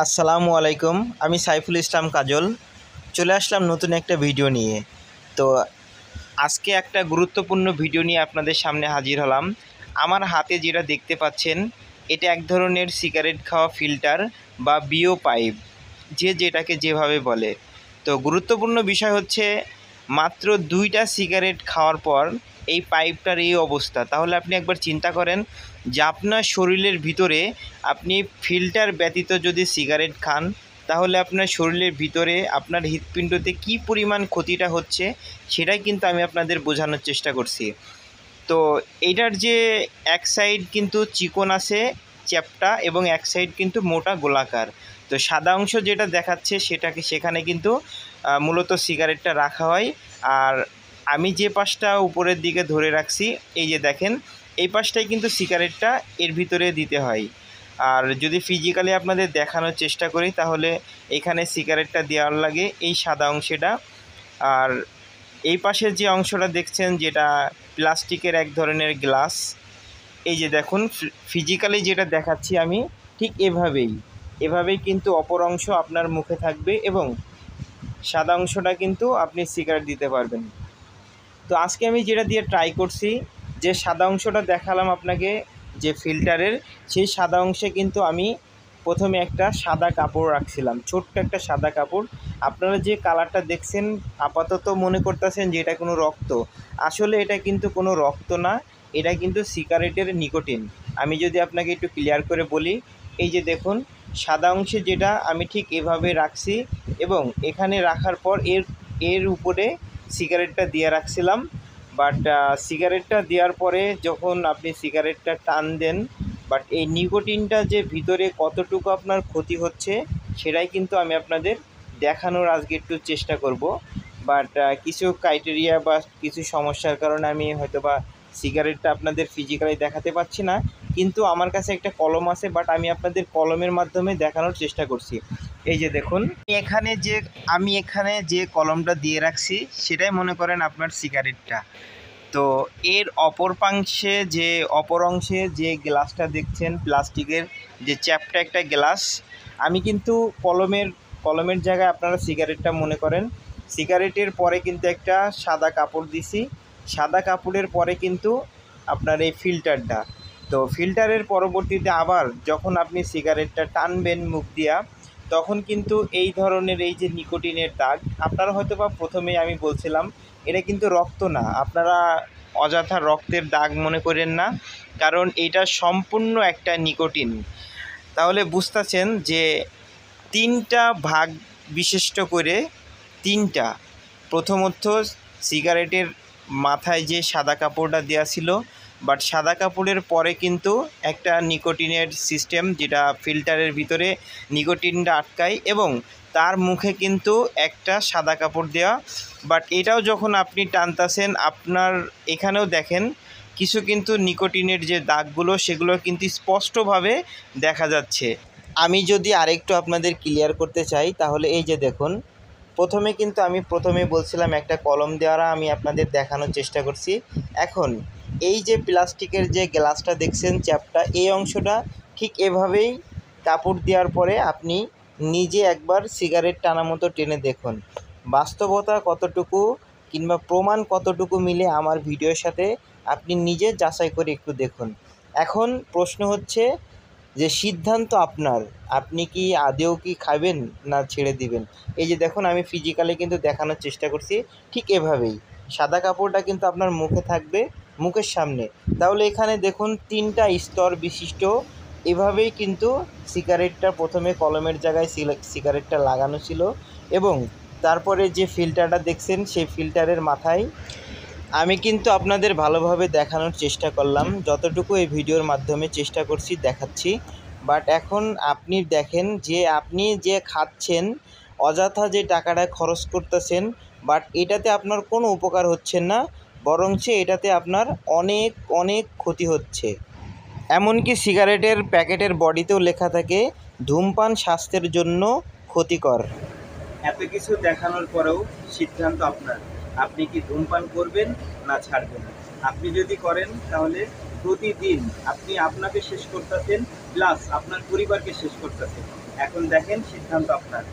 আসসালামু আলাইকুম। আমি সাইফুল ইসলাম কাজল চলে আসলাম নতুন একটা ভিডিও নিয়ে। তো আজকে একটা গুরুত্বপূর্ণ ভিডিও নিয়ে আপনাদের সামনে হাজির হলাম। আমার হাতে যেটা দেখতে পাচ্ছেন, এটা এক ধরনের সিগারেট খাওয়া ফিল্টার বা বিও পাইপ, যে যেটাকে যেভাবে বলে। তো গুরুত্বপূর্ণ বিষয় হচ্ছে, মাত্র 2টা সিগারেট খাওয়ার পর এই পাইপটার এই অবস্থা। তাহলে আপনি একবার চিন্তা করেন যে আপনার শরীরের ভিতরে আপনি ফিল্টার ব্যতীত যদি সিগারেট খান, তাহলে আপনার শরীরের ভিতরে আপনার হৃৎপিণ্ডতে কী পরিমাণ ক্ষতিটা হচ্ছে, সেটাই কিন্তু আমি আপনাদের বোঝানোর চেষ্টা করছি। তো এইটার যে এক সাইড কিন্তু চিকন আছে, চ্যাপ্টা, এবং এক সাইড কিন্তু মোটা গোলাকার। তো সাদা অংশ যেটা দেখাচ্ছে সেখানে কিন্তু মূলত সিগারেটটা রাখা হয়। আর আমি যে পাশটা উপরের দিকে ধরে রাখছি, এই যে দেখেন, এই পাশটাই কিন্তু সিগারেটটা এর ভিতরে দিতে হয়। আর যদি ফিজিক্যালি আপনাদের দেখানোর চেষ্টা করি, তাহলে এখানে সিগারেটটা দেওয়ার লাগে এই সাদা অংশটা। আর এই পাশের যে অংশটা দেখছেন, যেটা প্লাস্টিকের এক ধরনের গ্লাস, এই যে দেখুন, ফিজিক্যালি যেটা দেখাচ্ছি আমি, ঠিক এভাবেই কিন্তু অপর অংশ আপনার মুখে থাকবে, এবং সাদা অংশটা কিন্তু আপনি সিগারেট দিতে পারবেন। তো আজকে আমি যেটা দিয়ে ট্রাই করছি, যে সাদা অংশটা দেখালাম আপনাকে, যে ফিল্টারের, সেই সাদা অংশে কিন্তু আমি প্রথমে একটা সাদা কাপড় রাখছিলাম, ছোট্ট একটা সাদা কাপড়। আপনারা যে কালারটা দেখছেন, আপাতত মনে করতেছেন যে এটা কোনো রক্ত। আসলে এটা কিন্তু কোনো রক্ত না, এটা কিন্তু সিগারেটের নিকোটিন। আমি যদি আপনাকে একটু ক্লিয়ার করে বলি, এই যে দেখুন, সাদা অংশে যেটা আমি ঠিক এভাবে রাখছি, এবং এখানে রাখার পর এর উপরে সিগারেটটা দিয়ে রাখছিলাম। বাট সিগারেটটা দেওয়ার পরে যখন আপনি সিগারেটটা টান দেন, বাট এই নিকোটিনটা যে ভিতরে কতটুকু আপনার ক্ষতি হচ্ছে, সেটাই কিন্তু আমি আপনাদের দেখানোর আজকে একটু চেষ্টা করব। বাট কিছু ক্রাইটেরিয়া বা কিছু সমস্যার কারণে আমি হয়তোবা সিগারেটটা আপনাদের ফিজিক্যালি দেখাতে পারছি না, কিন্তু আমার কাছে একটা কলম আছে, বাট আমি আপনাদের কলমের মাধ্যমে দেখানোর চেষ্টা করছি। এই যে দেখুন, আমি এখানে যে কলমটা দিয়ে রাখছি, সেটাই মনে করেন আপনার সিগারেটটা। তো এর অপর অংশে যে গ্লাসটা দেখছেন, প্লাস্টিকের যে চ্যাপ্টা একটা গ্লাস, আমি কিন্তু কলমের জায়গায় আপনারা সিগারেটটা মনে করেন। সিগারেটের পরে কিন্তু একটা সাদা কাপড় দিছি, সাদা কাপড়ের পরে কিন্তু আপনার এই ফিল্টারটা। তো ফিল্টারের পরবর্তীতে আবার যখন আপনি সিগারেটটা টানবেন মুখ দিয়া, তখন কিন্তু এই ধরনের এই যে নিকোটিনের দাগ, আপনারা হয়তো বা প্রথমেই আমি বলছিলাম, এটা কিন্তু রক্ত না, আপনারা অযথা রক্তের দাগ মনে করেন না, কারণ এটা সম্পূর্ণ একটা নিকোটিন। তাহলে বুঝতেছেন যে 3টা ভাগ বিশিষ্ট করে, 3টা। প্রথমত সিগারেটের মাথায় যে সাদা কাপড়টা দেওয়া ছিল, বাট সাদা কাপড়ের পরে কিন্তু একটা নিকোটিনের সিস্টেম, যেটা ফিল্টারের ভিতরে নিকোটিনটা আটকায়, এবং তার মুখে কিন্তু একটা সাদা কাপড় দেওয়া। বাট এটাও যখন আপনি টানতেছেন, আপনার এখানেও দেখেন কিছু কিন্তু নিকোটিনের যে দাগগুলো, সেগুলো কিন্তু স্পষ্টভাবে দেখা যাচ্ছে। আমি যদি আরেকটু আপনাদের ক্লিয়ার করতে চাই, তাহলে এই যে দেখুন, প্রথমে বলছিলাম একটা কলম দ্বারা আমি আপনাদের দেখানোর চেষ্টা করছি। এখন এই যে প্লাস্টিকের যে গ্লাসটা দেখছেন, চ্যাপটা, এই অংশটা ঠিক এভাবেই কাপড় দেওয়ার পরে আপনি নিজে একবার সিগারেট টানা মতো টেনে দেখুন, বাস্তবতা কতটুকু কিংবা প্রমাণ কতটুকু মিলে আমার ভিডিওর সাথে, আপনি নিজে যাচাই করে একটু দেখুন। এখন প্রশ্ন হচ্ছে যে সিদ্ধান্ত আপনার, আপনি কি আদৌ কি খাবেন না ছেড়ে দিবেন। এই যে দেখুন, আমি ফিজিক্যালি কিন্তু দেখানোর চেষ্টা করছি, ঠিক এভাবেই সাদা কাপড়টা কিন্তু আপনার মুখে থাকবে, মুখের সামনে। তাহলে এখানে দেখুন 3টা স্তর বিশিষ্ট, এভাবেই কিন্তু সিগারেটটা প্রথমে কলমের জায়গায় সিগারেটটা লাগানো ছিল, এবং তারপরে যে ফিল্টারটা দেখছেন, সেই ফিল্টারের মাথায় আমি কিন্তু আপনাদের ভালোভাবে দেখানোর চেষ্টা করলাম, যতটুকু এই ভিডিওর মাধ্যমে চেষ্টা করছি দেখাচ্ছি। বাট এখন আপনি দেখেন যে আপনি যে খাচ্ছেন, অযথা যে টাকাটা খরচ করতেছেন, বাট এটাতে আপনার কোনো উপকার হচ্ছে না, বরঞ্চ এটাতে আপনার অনেক অনেক ক্ষতি হচ্ছে। এমনকি সিগারেটের প্যাকেটের বডিতেও লেখা থাকে, ধূমপান স্বাস্থ্যের জন্য ক্ষতিকর। এত কিছু দেখানোর পরেও সিদ্ধান্ত আপনার, আপনি কি ধূমপান করবেন না ছাড়বেন। আপনি যদি করেন, তাহলে প্রতিদিন আপনি আপনাকে শেষ করতেছেন, প্লাস আপনার পরিবারকে শেষ করতেছে। এখন দেখেন, সিদ্ধান্ত আপনার।